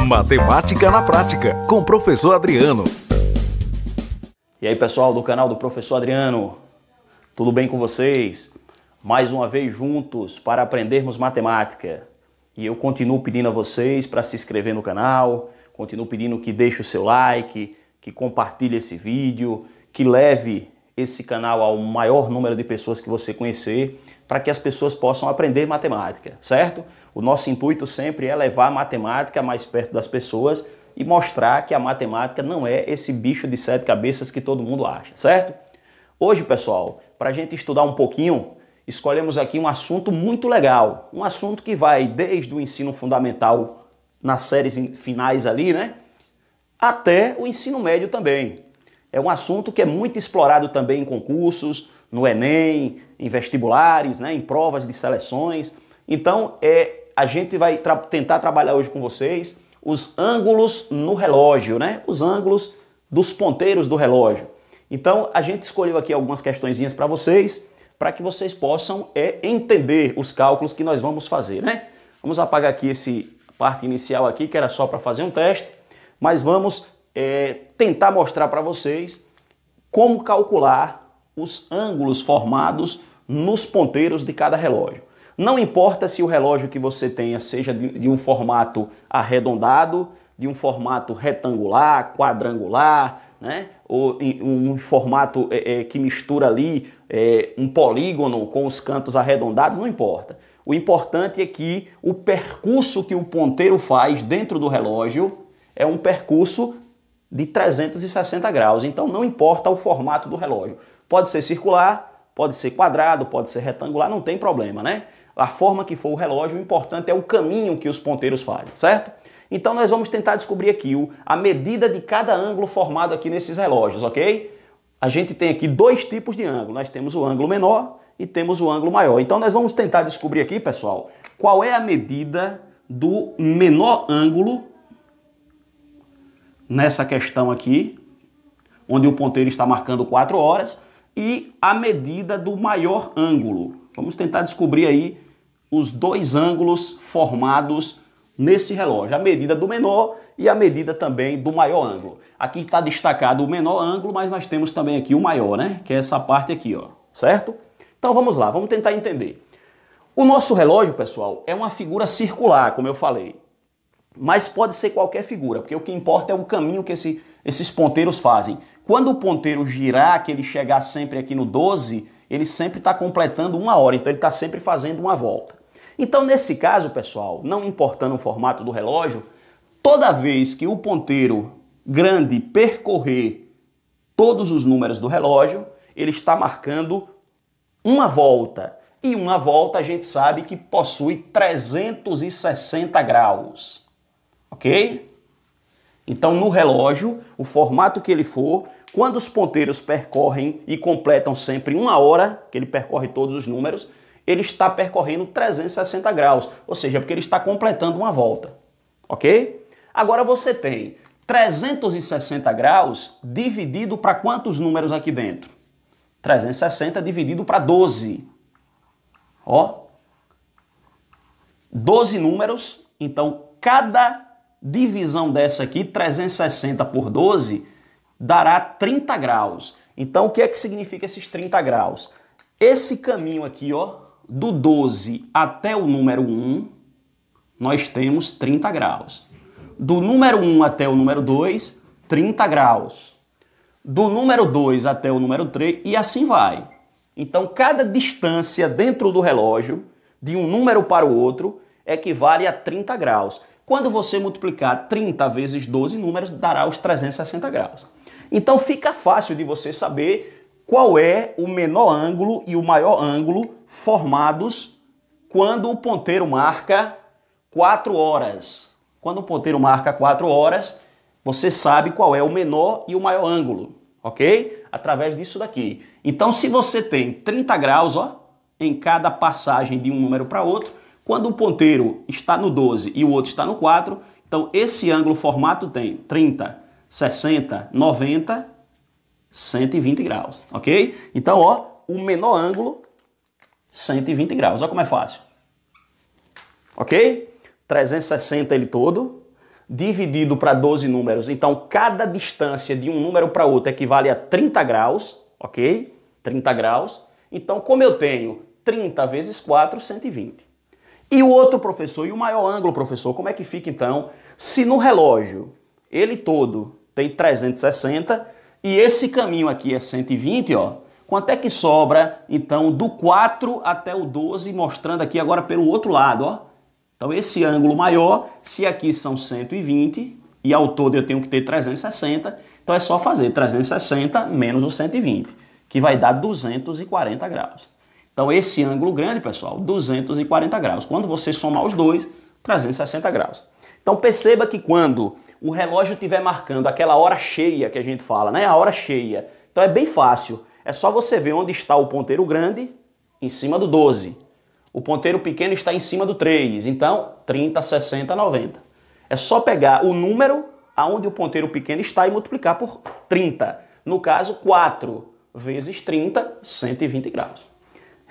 Matemática na Prática, com o professor Adriano. E aí, pessoal do canal do professor Adriano, tudo bem com vocês? Mais uma vez juntos para aprendermos matemática. E eu continuo pedindo a vocês para se inscrever no canal, continuo pedindo que deixe o seu like, que compartilhe esse vídeo, que leve esse canal ao maior número de pessoas que você conhecer, para que as pessoas possam aprender matemática, certo? O nosso intuito sempre é levar a matemática mais perto das pessoas e mostrar que a matemática não é esse bicho de 7 cabeças que todo mundo acha, certo? Hoje, pessoal, para a gente estudar um pouquinho, escolhemos aqui um assunto muito legal, um assunto que vai desde o ensino fundamental, nas séries finais ali, né? Até o ensino médio também. É um assunto que é muito explorado também em concursos, no Enem, em vestibulares, né, em provas de seleções. Então, a gente vai tentar trabalhar hoje com vocês os ângulos no relógio, né? Os ângulos dos ponteiros do relógio. Então, a gente escolheu aqui algumas questõezinhas para vocês, para que vocês possam entender os cálculos que nós vamos fazer, né? Vamos apagar aqui essa parte inicial aqui, que era só para fazer um teste, mas vamos tentar mostrar para vocês como calcular os ângulos formados nos ponteiros de cada relógio. Não importa se o relógio que você tenha seja de um formato arredondado, de um formato retangular, quadrangular, né? Ou um formato que mistura ali um polígono com os cantos arredondados, não importa. O importante é que o percurso que o ponteiro faz dentro do relógio é um percurso de 360 graus, então não importa o formato do relógio. Pode ser circular, pode ser quadrado, pode ser retangular, não tem problema, né? A forma que for o relógio, o importante é o caminho que os ponteiros fazem, certo? Então nós vamos tentar descobrir aqui a medida de cada ângulo formado aqui nesses relógios, ok? A gente tem aqui dois tipos de ângulo, nós temos o ângulo menor e temos o ângulo maior. Então nós vamos tentar descobrir aqui, pessoal, qual é a medida do menor ângulo nessa questão aqui, onde o ponteiro está marcando 4 horas, e a medida do maior ângulo. Vamos tentar descobrir aí os dois ângulos formados nesse relógio, a medida do menor e a medida também do maior ângulo. Aqui está destacado o menor ângulo, mas nós temos também aqui o maior, né? Que é essa parte aqui, ó, certo? Então vamos lá, vamos tentar entender. O nosso relógio, pessoal, é uma figura circular, como eu falei. Mas pode ser qualquer figura, porque o que importa é o caminho que esses ponteiros fazem. Quando o ponteiro girar, que ele chegar sempre aqui no 12, ele sempre está completando 1 hora, então ele está sempre fazendo uma volta. Então, nesse caso, pessoal, não importando o formato do relógio, toda vez que o ponteiro grande percorrer todos os números do relógio, ele está marcando uma volta. E uma volta a gente sabe que possui 360 graus. Ok? Então, no relógio, o formato que ele for, quando os ponteiros percorrem e completam sempre 1 hora, que ele percorre todos os números, ele está percorrendo 360 graus, ou seja, porque ele está completando uma volta. Ok? Agora você tem 360 graus dividido para quantos números aqui dentro? 360 dividido para 12. Ó. 12 números, então cada divisão dessa aqui, 360 por 12, dará 30 graus. Então, o que é que significa esses 30 graus? Esse caminho aqui, ó, do 12 até o número 1, nós temos 30 graus. Do número 1 até o número 2, 30 graus. Do número 2 até o número 3, e assim vai. Então, cada distância dentro do relógio, de um número para o outro, equivale a 30 graus. Quando você multiplicar 30 vezes 12 números, dará os 360 graus. Então fica fácil de você saber qual é o menor ângulo e o maior ângulo formados quando o ponteiro marca 4 horas. Quando o ponteiro marca 4 horas, você sabe qual é o menor e o maior ângulo, ok? Através disso daqui. Então, se você tem 30 graus, ó, em cada passagem de um número para outro, quando o ponteiro está no 12 e o outro está no 4, então esse ângulo formato tem 30, 60, 90, 120 graus, ok? Então, ó, o menor ângulo, 120 graus. Olha como é fácil. Ok? 360 ele todo, dividido para 12 números. Então, cada distância de um número para outro equivale a 30 graus, ok? 30 graus. Então, como eu tenho 30 vezes 4, 120. E o outro, professor, e o maior ângulo, professor, como é que fica então? Se no relógio ele todo tem 360 e esse caminho aqui é 120, ó, quanto é que sobra, então, do 4 até o 12, mostrando aqui agora pelo outro lado, ó. Então, esse ângulo maior, se aqui são 120 e ao todo eu tenho que ter 360, então é só fazer 360 menos o 120, que vai dar 240 graus. Então, esse ângulo grande, pessoal, 240 graus. Quando você somar os dois, 360 graus. Então, perceba que quando o relógio estiver marcando aquela hora cheia que a gente fala, né? A hora cheia. Então, é bem fácil. É só você ver onde está o ponteiro grande, em cima do 12. O ponteiro pequeno está em cima do 3. Então, 30, 60, 90. É só pegar o número aonde o ponteiro pequeno está e multiplicar por 30. No caso, 4 vezes 30, 120 graus.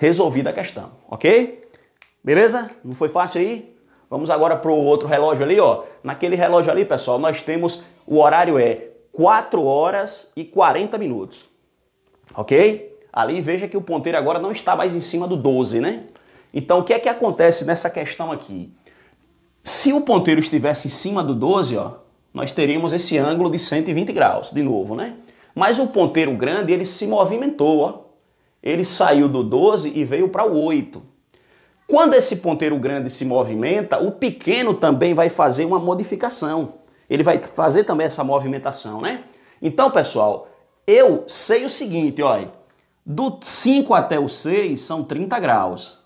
Resolvida a questão, ok? Beleza? Não foi fácil aí? Vamos agora para o outro relógio ali, ó. Naquele relógio ali, pessoal, nós temos, o horário é 4 horas e 40 minutos, ok? Ali veja que o ponteiro agora não está mais em cima do 12, né? Então, o que é que acontece nessa questão aqui? Se o ponteiro estivesse em cima do 12, ó, nós teríamos esse ângulo de 120 graus, de novo, né? Mas o ponteiro grande, ele se movimentou, ó. Ele saiu do 12 e veio para o 8. Quando esse ponteiro grande se movimenta, o pequeno também vai fazer uma modificação. Ele vai fazer também essa movimentação, né? Então, pessoal, eu sei o seguinte, olha. Do 5 até o 6 são 30 graus.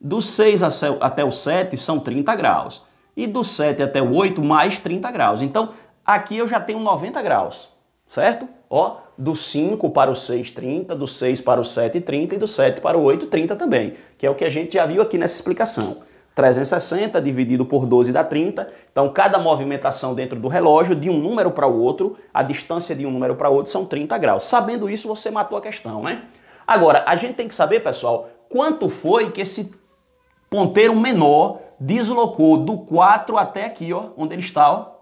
Do 6 até o 7 são 30 graus. E do 7 até o 8, mais 30 graus. Então, aqui eu já tenho 90 graus, certo? Ó, do 5 para o 6, 30, do 6 para o 7, 30 e do 7 para o 8, 30 também, que é o que a gente já viu aqui nessa explicação. 360 dividido por 12 dá 30, então cada movimentação dentro do relógio, de um número para o outro, a distância de um número para o outro são 30 graus. Sabendo isso, você matou a questão, né? Agora, a gente tem que saber, pessoal, quanto foi que esse ponteiro menor deslocou do 4 até aqui, ó, onde ele está, ó.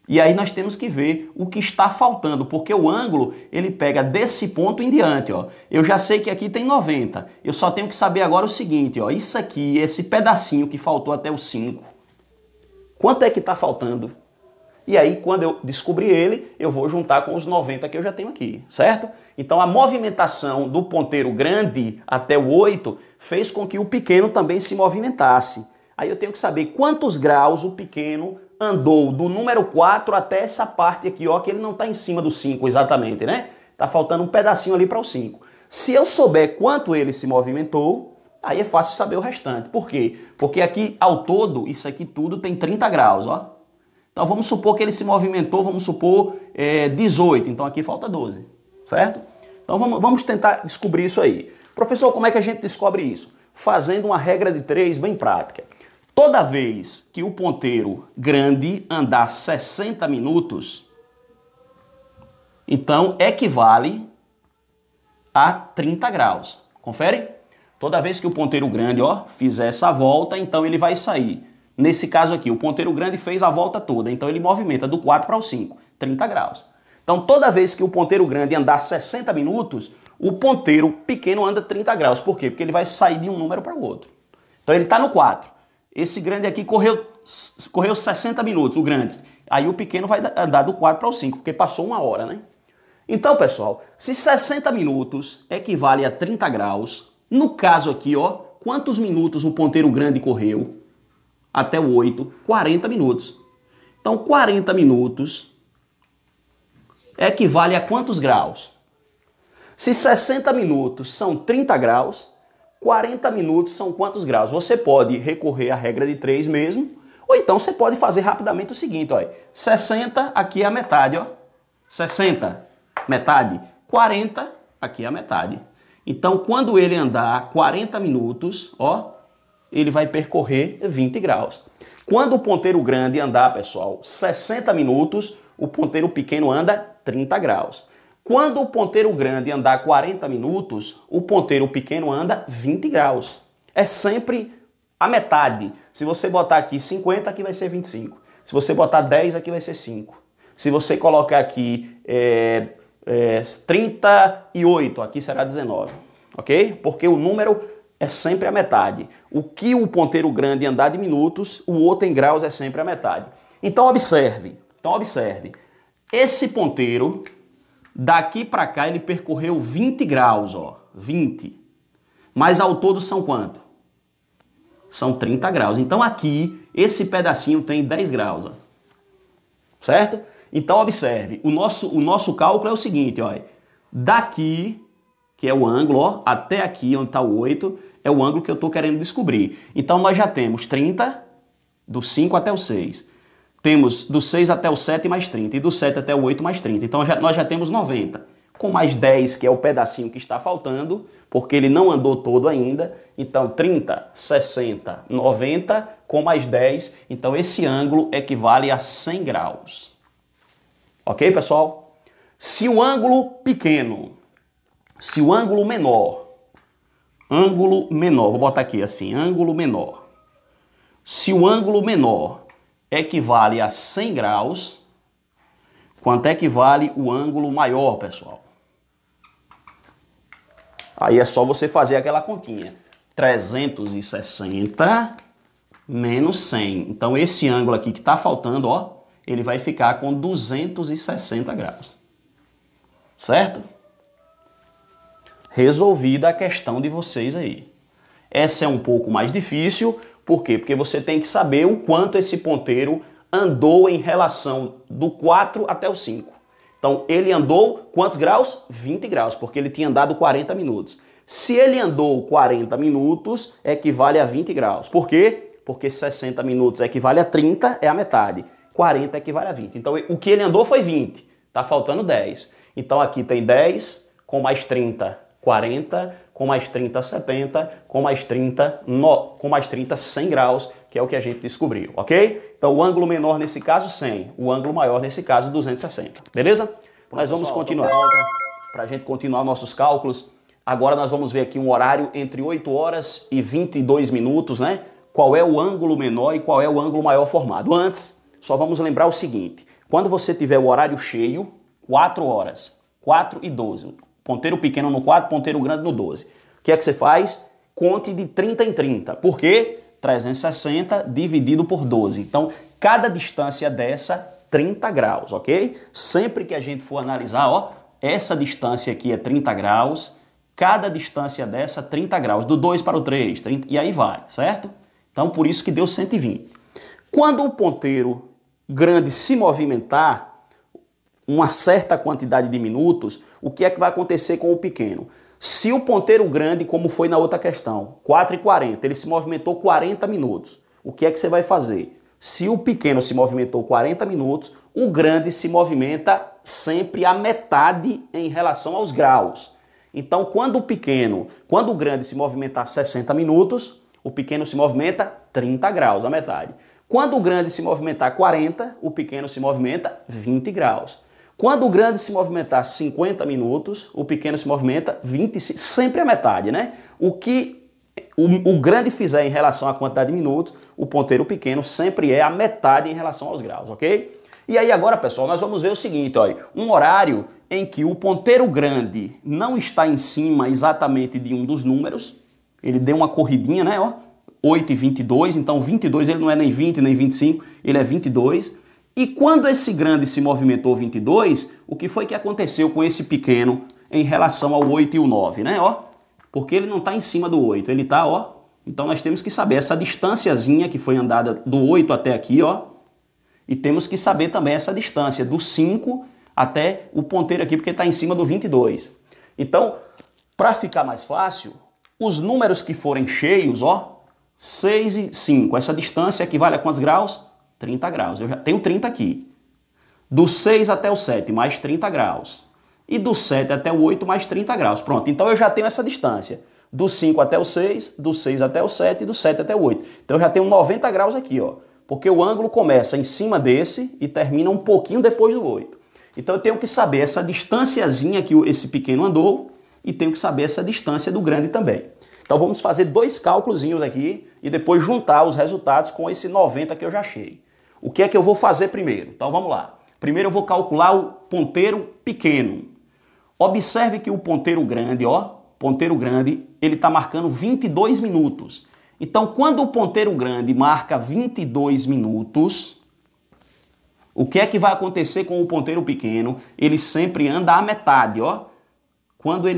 E aí nós temos que ver o que está faltando, porque o ângulo, ele pega desse ponto em diante, ó. Eu já sei que aqui tem 90. Eu só tenho que saber agora o seguinte, ó. Isso aqui, esse pedacinho que faltou até o 5. Quanto é que está faltando? E aí, quando eu descobrir ele, eu vou juntar com os 90 que eu já tenho aqui, certo? Então, a movimentação do ponteiro grande até o 8 fez com que o pequeno também se movimentasse. Aí eu tenho que saber quantos graus o pequeno andou do número 4 até essa parte aqui, ó, que ele não está em cima do 5 exatamente, né? Tá faltando um pedacinho ali para o 5. Se eu souber quanto ele se movimentou, aí é fácil saber o restante. Por quê? Porque aqui, ao todo, isso aqui tudo tem 30 graus, ó. Então vamos supor que ele se movimentou, vamos supor 18, então aqui falta 12, certo? Então vamos tentar descobrir isso aí. Professor, como é que a gente descobre isso? Fazendo uma regra de 3 bem prática. Toda vez que o ponteiro grande andar 60 minutos, então equivale a 30 graus. Confere? Toda vez que o ponteiro grande, ó, fizer essa volta, então ele vai sair. Nesse caso aqui, o ponteiro grande fez a volta toda, então ele movimenta do 4 para o 5, 30 graus. Então toda vez que o ponteiro grande andar 60 minutos, o ponteiro pequeno anda 30 graus. Por quê? Porque ele vai sair de um número para o outro. Então ele está no 4. Esse grande aqui correu 60 minutos, o grande. Aí o pequeno vai andar do 4 para o 5, porque passou uma hora, né? Então, pessoal, se 60 minutos equivale a 30 graus, no caso aqui, ó, quantos minutos o ponteiro grande correu? Até o 8, 40 minutos. Então, 40 minutos equivale a quantos graus? Se 60 minutos são 30 graus, 40 minutos são quantos graus? Você pode recorrer à regra de 3 mesmo, ou então você pode fazer rapidamente o seguinte, ó. 60, aqui é a metade, ó. 60, metade. 40, aqui é a metade. Então, quando ele andar 40 minutos, ó, ele vai percorrer 20 graus. Quando o ponteiro grande andar, pessoal, 60 minutos, o ponteiro pequeno anda 30 graus. Quando o ponteiro grande andar 40 minutos, o ponteiro pequeno anda 20 graus. É sempre a metade. Se você botar aqui 50, aqui vai ser 25. Se você botar 10, aqui vai ser 5. Se você colocar aqui 38, aqui será 19, ok? Porque o número é sempre a metade. O que o ponteiro grande andar de minutos, o outro em graus é sempre a metade. Então observe, esse ponteiro, daqui para cá, ele percorreu 20 graus, ó, 20. Mas ao todo são quanto? São 30 graus. Então aqui, esse pedacinho tem 10 graus, ó. Certo? Então observe, o nosso cálculo é o seguinte, ó, daqui, que é o ângulo, ó, até aqui onde está o 8, é o ângulo que eu estou querendo descobrir. Então nós já temos 30, do 5 até o 6. Temos do 6 até o 7 mais 30, e do 7 até o 8 mais 30. Então nós já temos 90. Com mais 10, que é o pedacinho que está faltando, porque ele não andou todo ainda. Então 30, 60, 90, com mais 10. Então esse ângulo equivale a 100 graus. Ok, pessoal? Se o ângulo pequeno, se o ângulo menor, vou botar aqui assim, ângulo menor. Se o ângulo menor equivale a 100 graus, quanto equivale o ângulo maior, pessoal? Aí é só você fazer aquela continha. 360 menos 100. Então esse ângulo aqui que está faltando, ó, ele vai ficar com 260 graus. Certo? Resolvida a questão de vocês aí. Essa é um pouco mais difícil. Por quê? Porque você tem que saber o quanto esse ponteiro andou em relação do 4 até o 5. Então, ele andou quantos graus? 20 graus, porque ele tinha andado 40 minutos. Se ele andou 40 minutos, equivale a 20 graus. Por quê? Porque 60 minutos equivale a 30, é a metade. 40 equivale a 20. Então, o que ele andou foi 20. Tá faltando 10. Então, aqui tem 10, com mais 30, 40, com mais 30, 70, com mais 30, 100 graus, que é o que a gente descobriu, ok? Então, o ângulo menor nesse caso, 100. O ângulo maior nesse caso, 260. Beleza? Nós vamos continuar. Para a gente continuar nossos cálculos, agora nós vamos ver aqui um horário entre 8 horas e 22 minutos, né? Qual é o ângulo menor e qual é o ângulo maior formado. Antes, só vamos lembrar o seguinte. Quando você tiver o horário cheio, 4 horas, 4 e 12. Ponteiro pequeno no 4, ponteiro grande no 12. O que é que você faz? Conte de 30 em 30. Por quê? 360 dividido por 12. Então, cada distância dessa, 30 graus, ok? Sempre que a gente for analisar, ó, essa distância aqui é 30 graus, cada distância dessa, 30 graus. Do 2 para o 3, 30, e aí vai, certo? Então, por isso que deu 120. Quando o ponteiro grande se movimentar uma certa quantidade de minutos, o que é que vai acontecer com o pequeno? Se o ponteiro grande, como foi na outra questão, 4 e 40, ele se movimentou 40 minutos, o que é que você vai fazer? Se o pequeno se movimentou 40 minutos, o grande se movimenta sempre a metade em relação aos graus. Então, quando o grande se movimentar 60 minutos, o pequeno se movimenta 30 graus, a metade. Quando o grande se movimentar 40, o pequeno se movimenta 20 graus. Quando o grande se movimentar 50 minutos, o pequeno se movimenta 25, sempre a metade, né? O que o grande fizer em relação à quantidade de minutos, o ponteiro pequeno sempre é a metade em relação aos graus, ok? E aí agora, pessoal, nós vamos ver o seguinte, olha, um horário em que o ponteiro grande não está em cima exatamente de um dos números, ele deu uma corridinha, né, ó, 8 e 22, então 22 ele não é nem 20 nem 25, ele é 22. E quando esse grande se movimentou 22, o que foi que aconteceu com esse pequeno em relação ao 8 e o 9, né, ó? Porque ele não está em cima do 8, ele está, ó. Então nós temos que saber essa distânciazinha que foi andada do 8 até aqui, ó. E temos que saber também essa distância do 5 até o ponteiro aqui, porque está em cima do 22. Então, para ficar mais fácil, os números que forem cheios, ó, 6 e 5, essa distância equivale a quantos graus? 30 graus. Eu já tenho 30 aqui. Do 6 até o 7, mais 30 graus. E do 7 até o 8, mais 30 graus. Pronto, então eu já tenho essa distância. Do 5 até o 6, do 6 até o 7 e do 7 até o 8. Então eu já tenho 90 graus aqui, ó. Porque o ângulo começa em cima desse e termina um pouquinho depois do 8. Então eu tenho que saber essa distanciazinha que esse pequeno andou e tenho que saber essa distância do grande também. Então vamos fazer dois cálculozinhos aqui e depois juntar os resultados com esse 90 que eu já achei. O que é que eu vou fazer primeiro? Então vamos lá. Primeiro eu vou calcular o ponteiro pequeno. Observe que o ponteiro grande, ó, ponteiro grande, ele está marcando 22 minutos. Então, quando o ponteiro grande marca 22 minutos, o que é que vai acontecer com o ponteiro pequeno? Ele sempre anda à metade, ó. Quando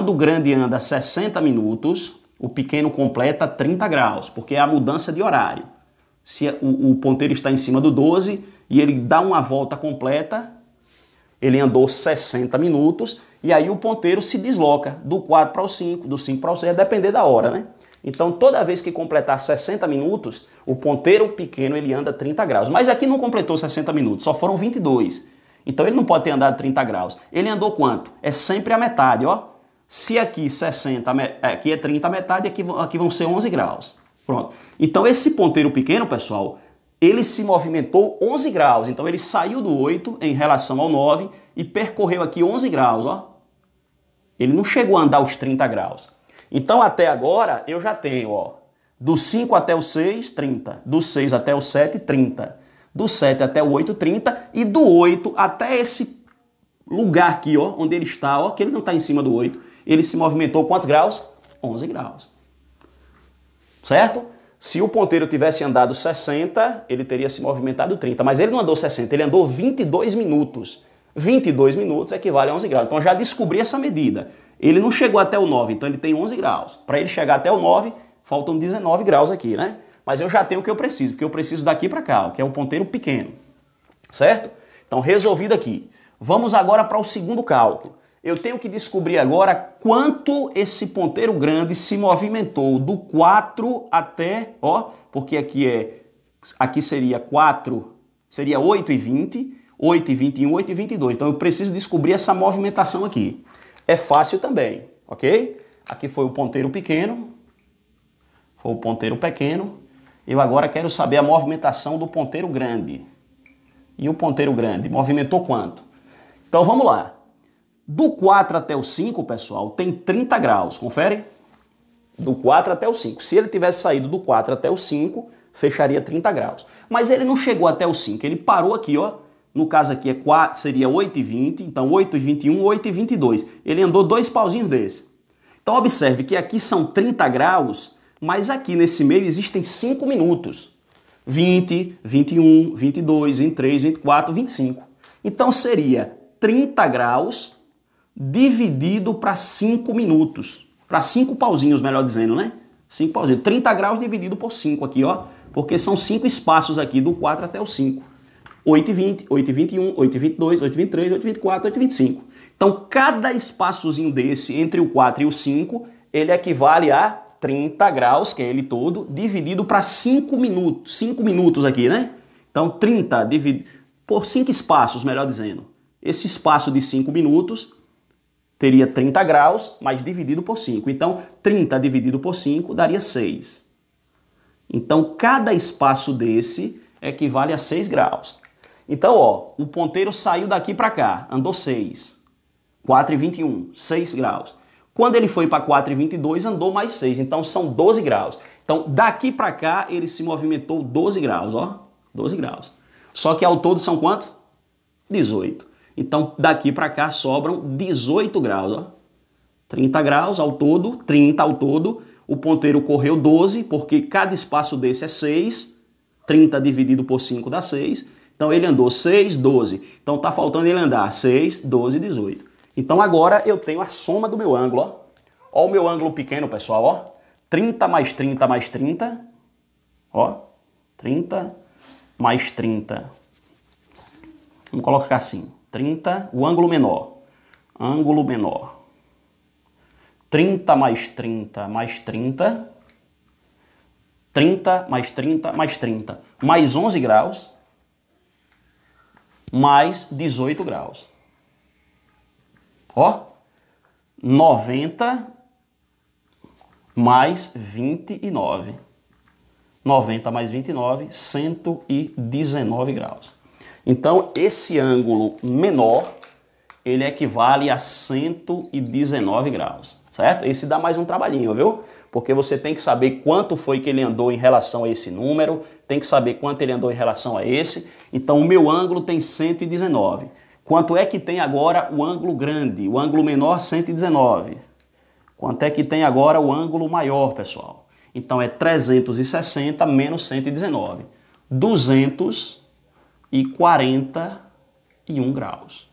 o grande anda 60 minutos, o pequeno completa 30 graus, porque é a mudança de horário. Se o ponteiro está em cima do 12 e ele dá uma volta completa, ele andou 60 minutos e aí o ponteiro se desloca do 4 para o 5, do 5 para o 6, a depender da hora, né? Então, toda vez que completar 60 minutos, o ponteiro pequeno ele anda 30 graus. Mas aqui não completou 60 minutos, só foram 22. Então, ele não pode ter andado 30 graus. Ele andou quanto? É sempre a metade, ó. Se aqui 60, aqui é 30 a metade, aqui vão ser 11 graus. Pronto. Então, esse ponteiro pequeno, pessoal, ele se movimentou 11 graus. Então, ele saiu do 8 em relação ao 9 e percorreu aqui 11 graus, ó. Ele não chegou a andar os 30 graus. Então, até agora, eu já tenho, ó, do 5 até o 6, 30. Do 6 até o 7, 30. Do 7 até o 8, 30. E do 8 até esse lugar aqui, ó, onde ele está, ó, que ele não está em cima do 8, ele se movimentou quantos graus? 11 graus. Certo? Se o ponteiro tivesse andado 60, ele teria se movimentado 30. Mas ele não andou 60, ele andou 22 minutos. 22 minutos equivale a 11 graus. Então, eu já descobri essa medida. Ele não chegou até o 9, então ele tem 11 graus. Para ele chegar até o 9, faltam 19 graus aqui, né? Mas eu já tenho o que eu preciso, porque eu preciso daqui para cá, que é um ponteiro pequeno. Certo? Então, resolvido aqui. Vamos agora para o segundo cálculo. Eu tenho que descobrir agora quanto esse ponteiro grande se movimentou do 4 até, ó, porque aqui seria 4, seria 8 e 20, 8 e 21, 8 e 22. Então, eu preciso descobrir essa movimentação aqui. É fácil também, ok? Aqui foi o ponteiro pequeno. Foi o ponteiro pequeno. Eu agora quero saber a movimentação do ponteiro grande. E o ponteiro grande movimentou quanto? Então vamos lá. Do 4 até o 5, pessoal, tem 30 graus. Confere? Do 4 até o 5. Se ele tivesse saído do 4 até o 5, fecharia 30 graus. Mas ele não chegou até o 5. Ele parou aqui, ó. No caso aqui seria 8 e 20, então 8 e 21, 8 e 22. Ele andou 2 pauzinhos desse. Então observe que aqui são 30 graus, mas aqui nesse meio existem 5 minutos. 20, 21, 22, 23, 24, 25. Então seria 30 graus dividido para 5 minutos. Para 5 pauzinhos, melhor dizendo, né? 5 pauzinhos. 30 graus dividido por 5 aqui, ó. Porque são 5 espaços aqui, do 4 até o 5. 8 e 20, 8 e 21, 8 e 22, 8 e 23, 8 e 24, 8 e 25. Então, cada espaçozinho desse, entre o 4 e o 5, ele equivale a 30 graus, que é ele todo, dividido para 5 minutos. 5 minutos aqui, né? Então, 30 dividido por 5 espaços, melhor dizendo. Esse espaço de 5 minutos teria 30 graus, mas dividido por 5. Então, 30 dividido por 5 daria 6. Então, cada espaço desse equivale a 6 graus. Então, ó, o ponteiro saiu daqui para cá, andou 6. 4 e 21, 6 graus. Quando ele foi para 4 e 22, andou mais 6. Então, são 12 graus. Então, daqui para cá, ele se movimentou 12 graus, ó. 12 graus. Só que ao todo são quanto? 18. Então, daqui para cá sobram 18 graus, ó. 30 graus ao todo, 30 ao todo. O ponteiro correu 12, porque cada espaço desse é 6. 30 dividido por 5 dá 6. Então, ele andou 6, 12. Então, tá faltando ele andar 6, 12, 18. Então, agora eu tenho a soma do meu ângulo, ó. Ó o meu ângulo pequeno, pessoal, ó. 30 mais 30 mais 30. Ó. 30 mais 30. Vamos colocar assim. 30, o ângulo menor. Ângulo menor. 30 mais 30 mais 30. 30 mais 30 mais 30. Mais 11 graus. Mais 18 graus. Ó. 90 mais 29. 90 mais 29, 119 graus. Então, esse ângulo menor, ele equivale a 119 graus, certo? Esse dá mais um trabalhinho, viu? Porque você tem que saber quanto foi que ele andou em relação a esse número, tem que saber quanto ele andou em relação a esse. Então o meu ângulo tem 119. Quanto é que tem agora o ângulo grande? O ângulo menor, 119. Quanto é que tem agora o ângulo maior, pessoal? Então é 360 menos 119. 241 graus.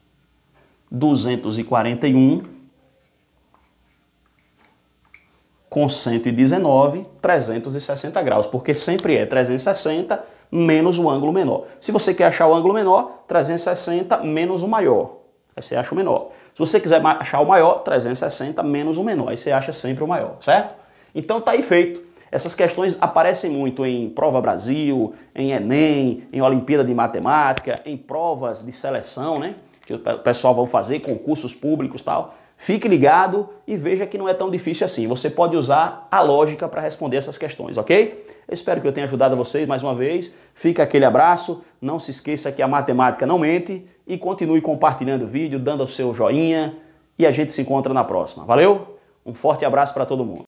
241 com 119, 360 graus, porque sempre é 360 menos o ângulo menor. Se você quer achar o ângulo menor, 360 menos o maior. Aí você acha o menor. Se você quiser achar o maior, 360 menos o menor. Aí você acha sempre o maior, certo? Então tá aí feito. Essas questões aparecem muito em Prova Brasil, em Enem, em Olimpíada de Matemática, em provas de seleção, né? Que o pessoal vai fazer, concursos públicos e tal. Fique ligado e veja que não é tão difícil assim. Você pode usar a lógica para responder essas questões, ok? Eu espero que eu tenha ajudado vocês mais uma vez. Fica aquele abraço. Não se esqueça que a matemática não mente. E continue compartilhando o vídeo, dando o seu joinha. E a gente se encontra na próxima. Valeu? Um forte abraço para todo mundo.